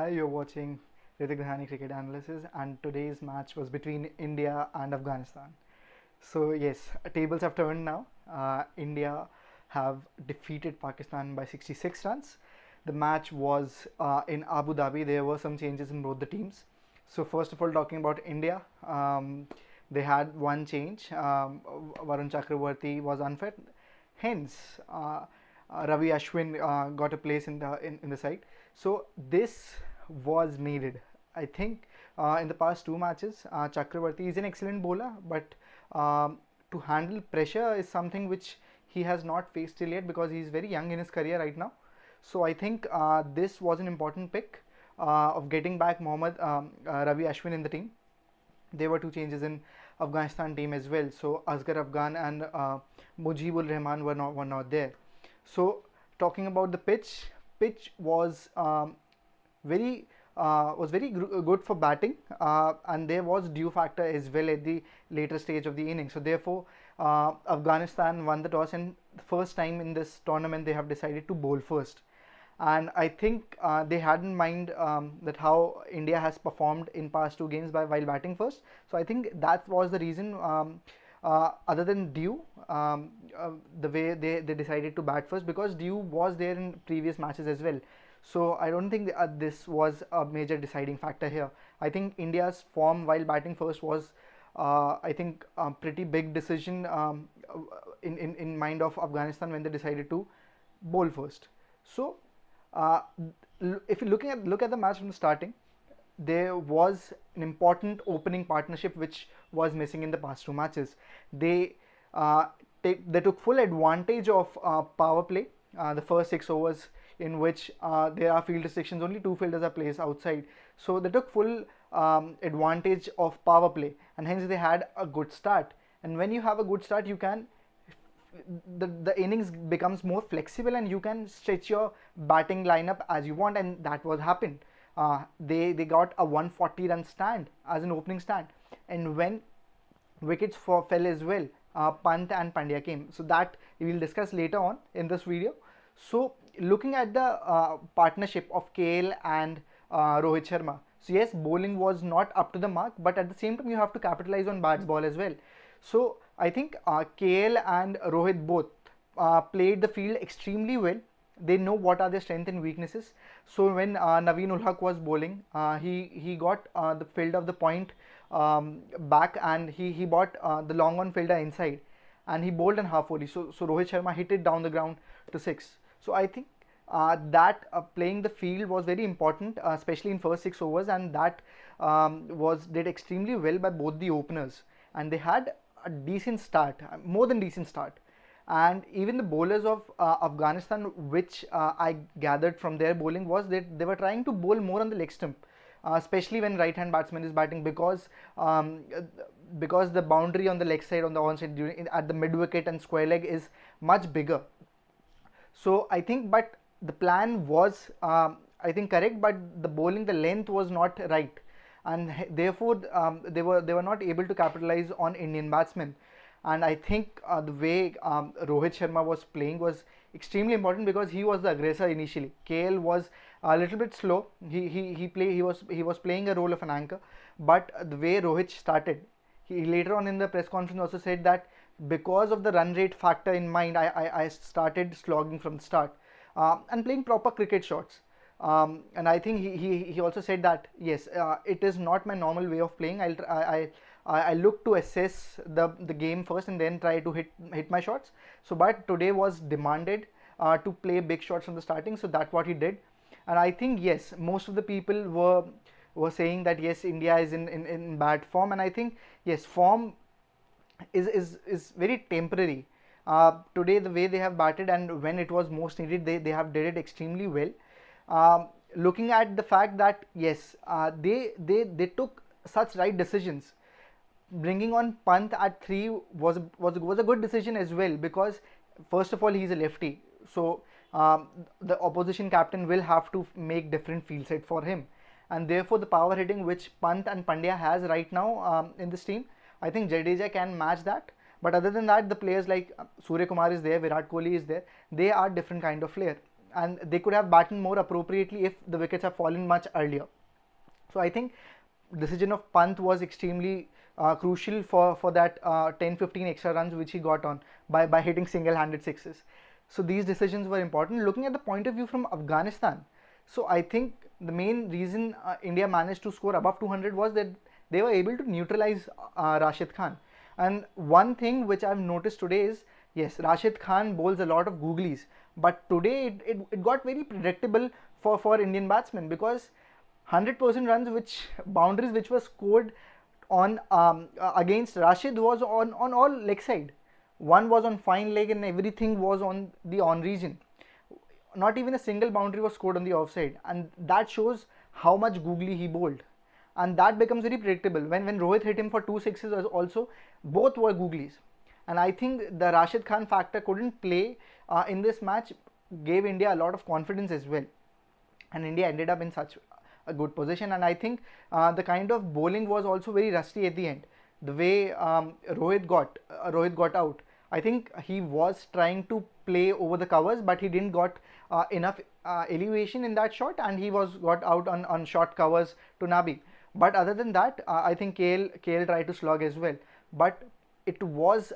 Hi, you're watching Ritik Dhani Cricket Analysis, and today's match was between India and Afghanistan. So, yes, tables have turned now. India have defeated Pakistan by 66 runs. The match was in Abu Dhabi. There were some changes in both the teams. So, first of all, talking about India, they had one change. Varun Chakravarti was unfit, hence Ravi Ashwin got a place in the side. So this was needed. I think in the past two matches, Chakravarti is an excellent bowler, but to handle pressure is something which he has not faced till yet because he is very young in his career right now. So I think this was an important pick of getting back Ravi Ashwin in the team. There were two changes in Afghanistan team as well. So Asghar Afghan and Mujibur Rahman were not there. So talking about the pitch very good for batting, and there was dew factor as well at the later stage of the inning. So therefore, Afghanistan won the toss, and the first time in this tournament they have decided to bowl first. And I think they had in mind that how India has performed in past two games while batting first. So I think that was the reason. Other than Dew, the way they decided to bat first, because Dew was there in previous matches as well. So I don't think this was a major deciding factor here. I think India's form while batting first was, I think, a pretty big decision in mind of Afghanistan when they decided to bowl first. So uh, if you look at the match from the starting, there was an important opening partnership which was missing in the past two matches. They they took full advantage of power play. The first 6 overs in which there are field restrictions, only two fielders are placed outside. So they took full advantage of power play, and hence they had a good start. And when you have a good start, you can the innings becomes more flexible and you can stretch your batting lineup as you want, and that was happened. They got a 140 run stand as an opening stand, and when wickets fell as well, Pant and Pandya came. So that we will discuss later on in this video. So looking at the partnership of KL and Rohit Sharma. So yes, bowling was not up to the mark, but at the same time you have to capitalize on bats ball as well. So I think KL and Rohit both played the field extremely well. They know what are their strengths and weaknesses. So when Naveen ul Haq was bowling, he got the field of the point back, and he bought the long on fielder inside, and he bowled in half volley. So Rohit Sharma hit it down the ground to six. So I think that playing the field was very important, especially in first 6 overs, and that was did extremely well by both the openers, and they had a decent start, more than decent start. And even the bowlers of Afghanistan, which I gathered from their bowling, was that they were trying to bowl more on the leg stump, especially when right hand batsman is batting, because the boundary on the leg side, on the onside at the mid wicket and square leg is much bigger. So I think, but the plan was I think correct, but the bowling, the length was not right, and therefore they were not able to capitalize on Indian batsmen. And I think the way Rohit Sharma was playing was extremely important, because he was the aggressor initially. KL was a little bit slow. He was playing a role of an anchor, but the way Rohit started, he later on in the press conference also said that because of the run rate factor in mind, I started slogging from the start and playing proper cricket shots. And I think he also said that yes, it is not my normal way of playing. I look to assess the game first and then try to hit my shots. So but today was demanded to play big shots from the starting, so that's what he did. And I think yes, most of the people were saying that yes, India is in bad form, and I think yes, form is very temporary. Today the way they have batted and when it was most needed, they have did it extremely well. Looking at the fact that yes, they took such right decisions. Bringing on Pant at 3 was a good decision as well, because first of all he is a lefty, so the opposition captain will have to make different field set for him, and therefore the power hitting which Pant and Pandya has right now in this team, I think Jadeja can match that. But other than that, the players like Surya Kumar is there, Virat Kohli is there. They are different kind of player, and they could have batted more appropriately if the wickets have fallen much earlier. So I think decision of Pant was extremely crucial for that 10-15 extra runs which he got on by hitting single-handed sixes. So these decisions were important. Looking at the point of view from Afghanistan, so I think the main reason India managed to score above 200 was that they were able to neutralize Rashid Khan. And one thing which I've noticed today is, yes, Rashid Khan bowls a lot of googlies, but today it got very predictable for Indian batsmen, because 100% runs, which boundaries which were scored on against Rashid was on all leg side. One was on fine leg and everything was on the on region. Not even a single boundary was scored on the offside, and that shows how much googly he bowled. And that becomes very predictable. When Rohit hit him for 2 sixes also, both were googlies. And I think the Rashid Khan factor couldn't play in this match, gave India a lot of confidence as well. And India ended up in such a good position. And I think the kind of bowling was also very rusty at the end. The way Rohit got out, I think he was trying to play over the covers, but he didn't got enough elevation in that shot, and he got out on short covers to Nabi. But other than that, I think KL tried to slog as well. But it was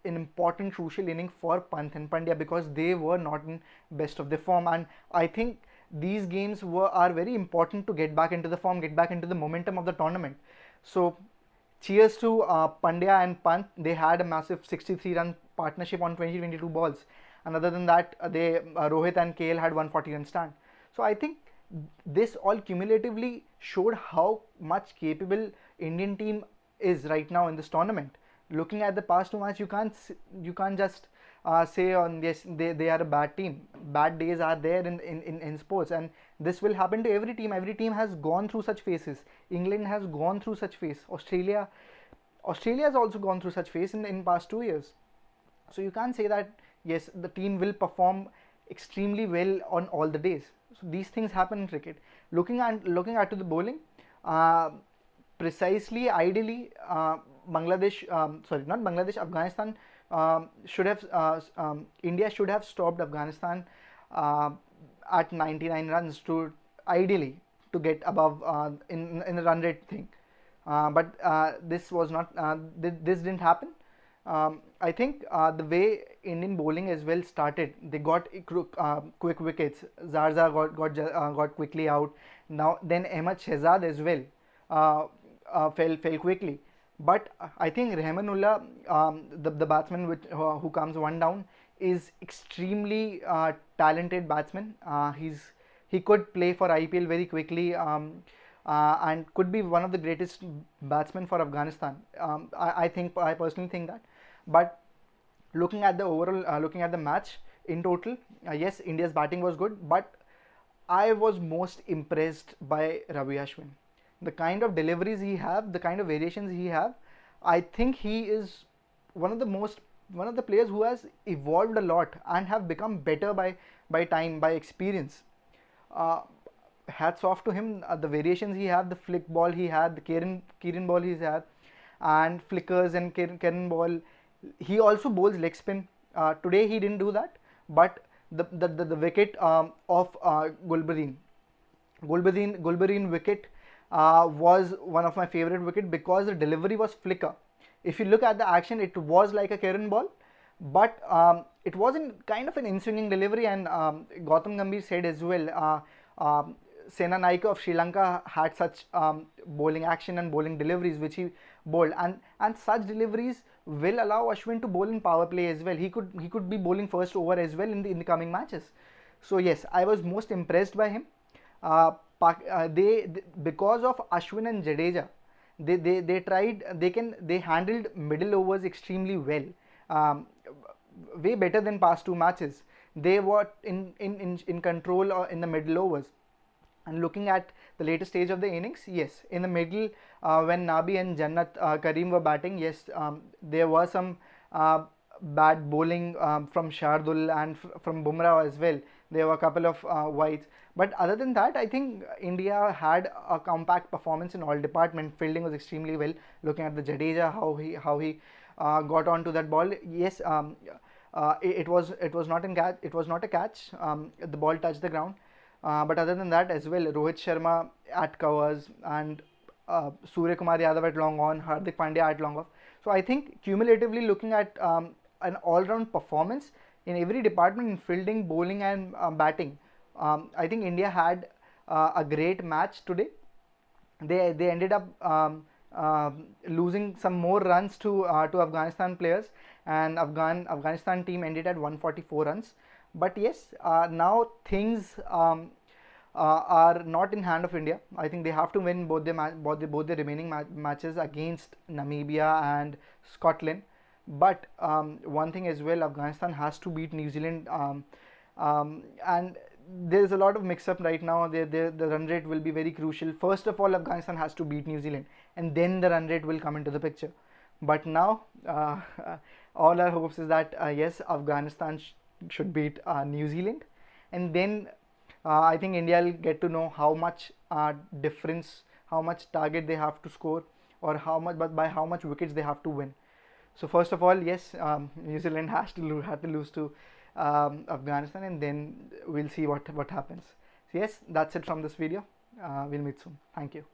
an important, crucial inning for Pant and Pandya, because they were not in best of their form. And I think these games are very important to get back into the form, get back into the momentum of the tournament. So cheers to Pandya and Pant. They had a massive 63-run partnership on 20-22 balls. And other than that, Rohit and KL had 140-run stand. So I think this all cumulatively showed how much capable Indian team is right now in this tournament. Looking at the past two matches, you can't just say on yes they are a bad team. Bad days are there in sports, and this will happen to every team. Every team has gone through such phases. England has gone through such phase. Australia has also gone through such phase in past 2 years. So you can't say that yes the team will perform extremely well on all the days. So these things happen in cricket. Looking at to the bowling, precisely, ideally, Afghanistan should have India should have stopped Afghanistan at 99 runs to ideally to get above in the run rate thing. But this was not this didn't happen. I think the way Indian bowling as well started, they got quick wickets. Zarza got quickly out. Now then Ahmed Shehzad as well fell quickly. But I think Rahmanullah, the batsman who comes one down, is extremely talented batsman. He could play for IPL very quickly. And could be one of the greatest batsmen for Afghanistan. I personally think that. But looking at the overall, looking at the match in total, yes, India's batting was good, but I was most impressed by Ravi Ashwin. The kind of deliveries he have, the kind of variations he have, I think he is one of the players who has evolved a lot and have become better by time, by experience. Hats off to him. The variations he had, the flick ball he had, the Kieran ball he had, and flickers and Kieran ball. He also bowls leg spin. Today he didn't do that, but the wicket of Gulbarin wicket was one of my favorite wicket, because the delivery was flicker. If you look at the action, it was like a Kieran ball, but it was in kind of an in-swinging delivery. And Gautam Gambhir said as well, Sena Naika of Sri Lanka had such bowling action and bowling deliveries which he bowled, and such deliveries will allow Ashwin to bowl in power play as well. He could be bowling first over as well in the coming matches. So yes, I was most impressed by him. They because of Ashwin and Jadeja, they handled middle overs extremely well, way better than past two matches. They were in control in the middle overs. And looking at the later stage of the innings, yes, in the middle, when Nabi and Jannat Kareem were batting, yes, there was some bad bowling from Shardul and from Bumrah as well. There were a couple of wides. But other than that, I think India had a compact performance in all departments. Fielding was extremely well. Looking at the Jadeja, how he got onto that ball. Yes, it was not in catch. It was not a catch. The ball touched the ground. But other than that as well, Rohit Sharma at covers and Surya Kumar Yadav at long on, Hardik Pandya at long off. So I think cumulatively looking at an all-round performance in every department, in fielding, bowling, and batting, I think India had a great match today. They ended up losing some more runs to Afghanistan players, and Afghanistan team ended at 144 runs. But yes, now things are not in hand of India. I think they have to win both the remaining matches against Namibia and Scotland. But one thing as well, Afghanistan has to beat New Zealand, and there's a lot of mix-up right now. The run rate will be very crucial. First of all, Afghanistan has to beat New Zealand, and then the run rate will come into the picture. But now, all our hopes is that yes, Afghanistan should beat New Zealand, and then I think India will get to know how much difference, how much target they have to score, or how much, but by how much wickets they have to win. So first of all, yes, New Zealand has to lose to Afghanistan, and then we'll see what happens. So yes, that's it from this video. We'll meet soon. Thank you.